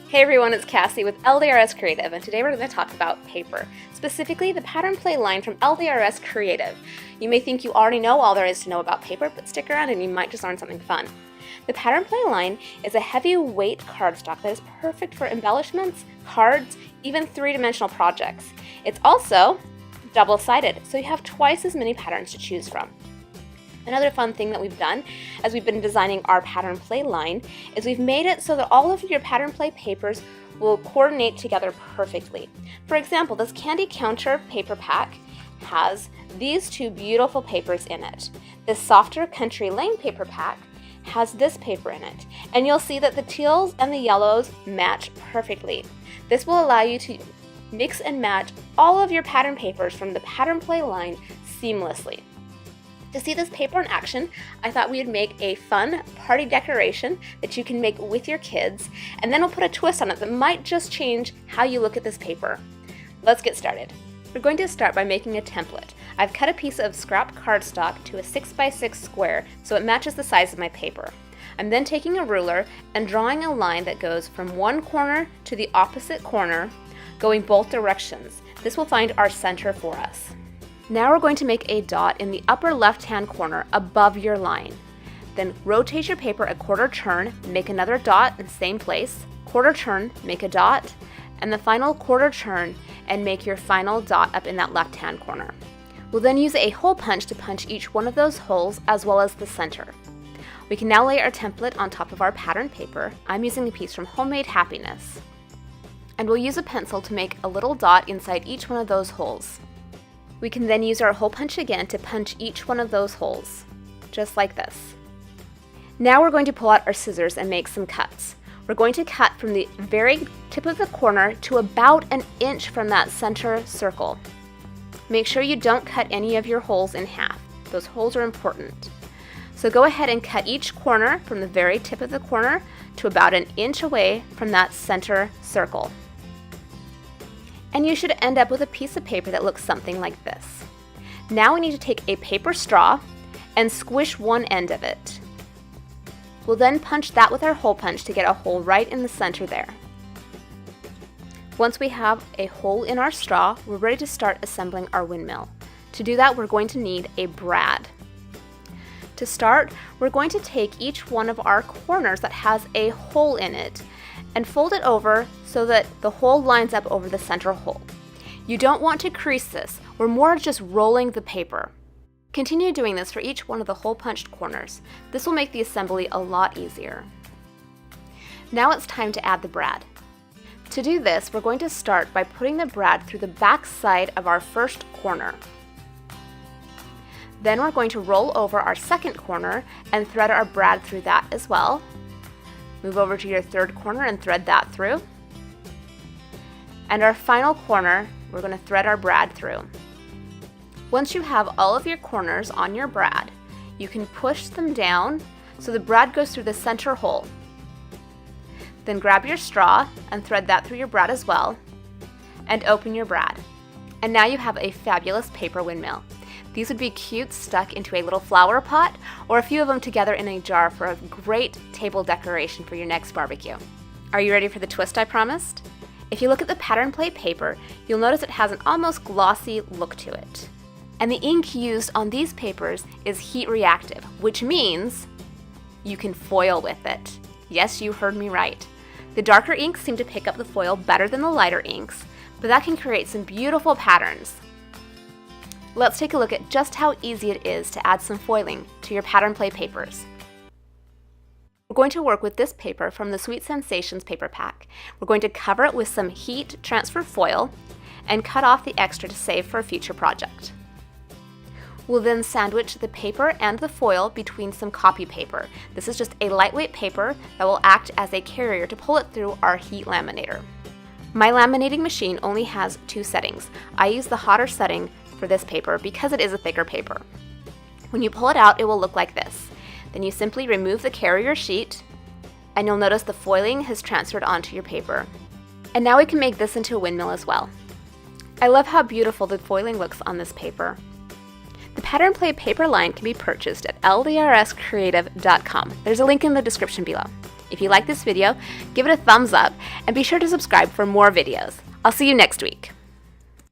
Hey everyone, it's Kassi with LDRS Creative, and today we're going to talk about paper, specifically the pattern play line from LDRS Creative. You may think you already know all there is to know about paper, but stick around and you might just learn something fun. The pattern play line is a heavyweight cardstock that is perfect for embellishments, cards, even three-dimensional projects. It's also double-sided, so you have twice as many patterns to choose from. Another fun thing that we've done as we've been designing our pattern play line is we've made it so that all of your pattern play papers will coordinate together perfectly. For example, this candy counter paper pack has these two beautiful papers in it. This softer country lane paper pack has this paper in it, and you'll see that the teals and the yellows match perfectly. This will allow you to mix and match all of your pattern papers from the pattern play line seamlessly. To see this paper in action, I thought we'd make a fun party decoration that you can make with your kids, and then we'll put a twist on it that might just change how you look at this paper. Let's get started. We're going to start by making a template. I've cut a piece of scrap cardstock to a 6x6 square so it matches the size of my paper. I'm then taking a ruler and drawing a line that goes from one corner to the opposite corner, going both directions. This will find our center for us. Now we're going to make a dot in the upper left-hand corner above your line. Then rotate your paper a quarter turn, make another dot in the same place, quarter turn, make a dot, and the final quarter turn and make your final dot up in that left-hand corner. We'll then use a hole punch to punch each one of those holes as well as the center. We can now lay our template on top of our pattern paper. I'm using a piece from Homemade Happiness. And we'll use a pencil to make a little dot inside each one of those holes. We can then use our hole punch again to punch each one of those holes, just like this. Now we're going to pull out our scissors and make some cuts. We're going to cut from the very tip of the corner to about an inch from that center circle. Make sure you don't cut any of your holes in half. Those holes are important. So go ahead and cut each corner from the very tip of the corner to about an inch away from that center circle. And you should end up with a piece of paper that looks something like this. Now we need to take a paper straw and squish one end of it. We'll then punch that with our hole punch to get a hole right in the center there. Once we have a hole in our straw, we're ready to start assembling our windmill. To do that, we're going to need a brad. To start, we're going to take each one of our corners that has a hole in it and fold it over so that the hole lines up over the center hole. You don't want to crease this, we're more just rolling the paper. Continue doing this for each one of the hole punched corners. This will make the assembly a lot easier. Now it's time to add the brad. To do this, we're going to start by putting the brad through the back side of our first corner. Then we're going to roll over our second corner and thread our brad through that as well. Move over to your third corner and thread that through. And our final corner, we're going to thread our brad through. Once you have all of your corners on your brad, you can push them down so the brad goes through the center hole. Then grab your straw and thread that through your brad as well, and open your brad. And now you have a fabulous paper windmill. These would be cute stuck into a little flower pot or a few of them together in a jar for a great table decoration for your next barbecue. Are you ready for the twist I promised? If you look at the pattern play paper, you'll notice it has an almost glossy look to it. And the ink used on these papers is heat reactive, which means you can foil with it. Yes, you heard me right. The darker inks seem to pick up the foil better than the lighter inks, but that can create some beautiful patterns. Let's take a look at just how easy it is to add some foiling to your pattern play papers. We're going to work with this paper from the Sweet Sensations paper pack. We're going to cover it with some heat transfer foil and cut off the extra to save for a future project. We'll then sandwich the paper and the foil between some copy paper. This is just a lightweight paper that will act as a carrier to pull it through our heat laminator. My laminating machine only has two settings. I use the hotter setting for this paper because it is a thicker paper. When you pull it out, it will look like this. Then you simply remove the carrier sheet and you'll notice the foiling has transferred onto your paper. And now we can make this into a windmill as well. I love how beautiful the foiling looks on this paper. The pattern play paper line can be purchased at ldrscreative.com. There's a link in the description below. If you like this video, give it a thumbs up and be sure to subscribe for more videos. I'll see you next week.